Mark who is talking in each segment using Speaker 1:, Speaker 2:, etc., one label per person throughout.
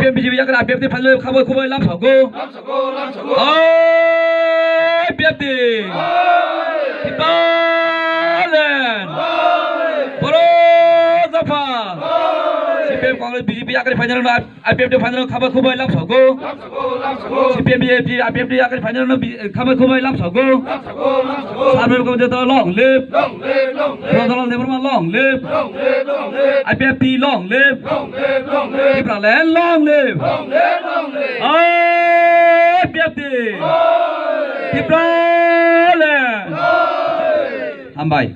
Speaker 1: CPM BJP yakar APFD final khabai khubai lam sago APFD Thailand Boro Zafa CPM Congress BJP yakar final APFD final khabai khubai lam sago CPM BJP APFD yakar final khabai khubai lam sago Sambil kemudian long live long live APFD long live Thailand long live APFD Thailand Hambai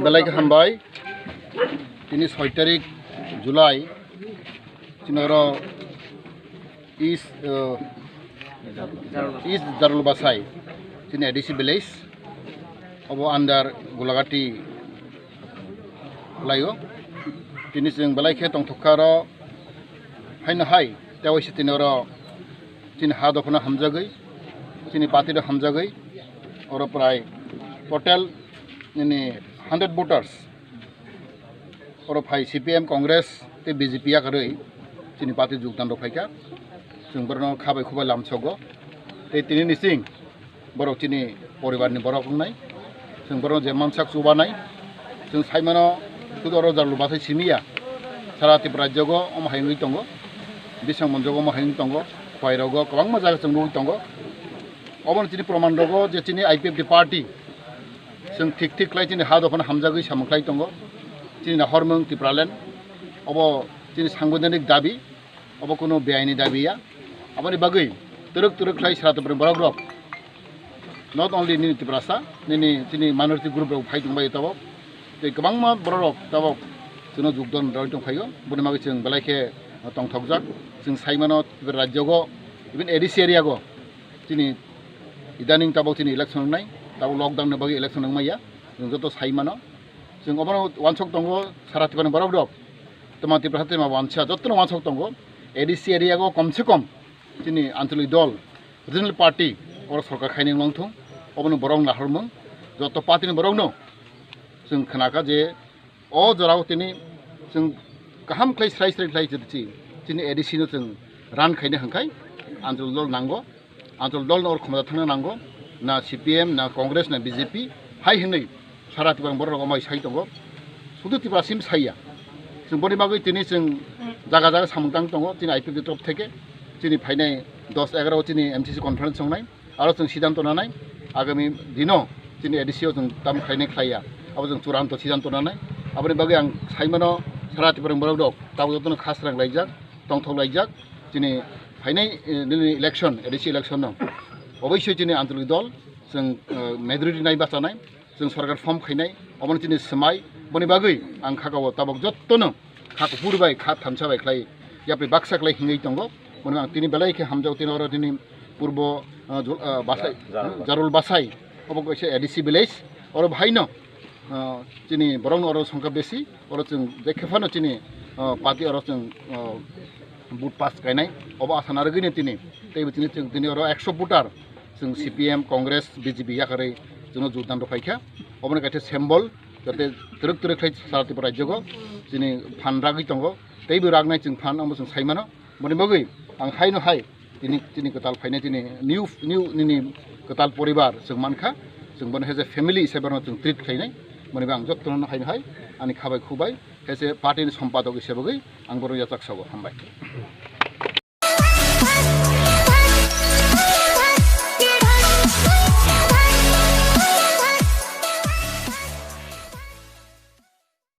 Speaker 2: Belai Hambai ini 6 tarik Julai Cinoro East Darul Basai Cina edisi Belis Obo andar Gulagati Layo Kini sing Belai ke tong tukaro Haina hai Tawa isi tinoro Cina hadokuna hamjagai Cini patida hamjagai Oro prai total ini 100 voters Oro pai CPM Congress te BJP ya karoi Cini pati jugtan ro phaika जों बरनो खाबाय खुबाय लामसगो ते तिनि निसिं बरक तिनि परिबारनि बरक बुंनाय जों बरनो जे मानसाक सुबानाय जों साइमानो तुदरो जारलु बाथै सिमिया सारा त्रिपुरा राज्यगो अमहायनि दंगो बिसां मनजगो अमहायनि दंगो खयरगो गोबां मजा जों नुय दंगो अबन तिनि प्रमाण दंगो जे तिनि आईपीएफडी पार्टी जों थिक थिक लाय तिनि हादफन हामजागै सामख्लाय दंगो तिनि हरमों त्रिपुरालेण्ड अब तिनि सांबिधानिक दाबी अब कोनो बेआइनि दाबिया Abani bagai teruk lai sarat berbarang rok. Not only ni Tiprasa, ni sini minority group of fighting by tawab. Te kebang ma berorok tawab. Sino jugdon berorok fayo. Bune magi sing balai ke tong thokjak. Sing saimano rajogo even edisi area go. Sini idaning tawab sini election nai. Tawab lockdown ne bagi election nang maya. Sing joto saimano. Sing obano wansok tongo sarat ban berorok rok. Teman Tiprasa tema wansa joto wansok tongo. Edisi area go kom se kom. Sini Antolik Dol, regional party, or Sorka Kaining Longtung, Open Borong Lahormung, Joto Party in Borogno, Sung Kanaka J, all the Rautini, Sung Kaham Clay Slice Light to the tea, Sini Edison, Ran Kaini Hankai, Antul Dol Nango, Antul Dol or Komatana Nango, na CPM, na Congress, na BJP, High Henry, Saratiban Borong, my Saitogo, Sudutiva Sims Haya, Sung Bodibago Tinis, Zagaza Samtang Tongo, Tin I pick the top take. Sini फाइनाय 10-11 sini MCC conference संनाय आरो जों सिद्धांत लानाय आगामी दिनाव sini एडिसियाव जों दाम खायनाय खाया आबो जों चुरान्त सिद्धांत लानाय आबोनि बागै आं साइमानो साराति फोरोंबराव दं दावजों खासरां लायजाक तंथौ लायजाक sini फाइनाय इलेक्शन एडिसि इलेक्शन दं अबयस्य sini आन्तरिक दल जों मेजरिटी नाय बाचानाय जों सरकार फर्म खायनाय अबोनि sini समाय बनि बागै आं खागाव ताबक जत्तनो खाखौ पुरबाय खा थामसाबाय खाय यापे बाक्साखलाय हिङै दंगो Muna tini belai ke hamjau tini orang tini purbo basai jarul basai, apa kau isi edisi belai, orang bahino tini borong orang sangka besi, orang ceng dekefano tini parti orang ceng boot pass kainai, apa asal nargini tini, tapi tini orang 100 putar, ceng CPM Congress BJP ya kare ceng jutaan rupiah, apa nak kata symbol, kata teruk kait saat itu perajogo, tini fan ragi tonggo, tapi beragnai ceng fan amu ceng saimano, muni bagai ang haino hai tini ketal faine tini new nini ketal poribar sing manka sing bon heze family hisabe sing treat khainai moni bang jotton haino hai ani khabai khubai heze party ni sampadok hisabe ang boro yatak sabo hambai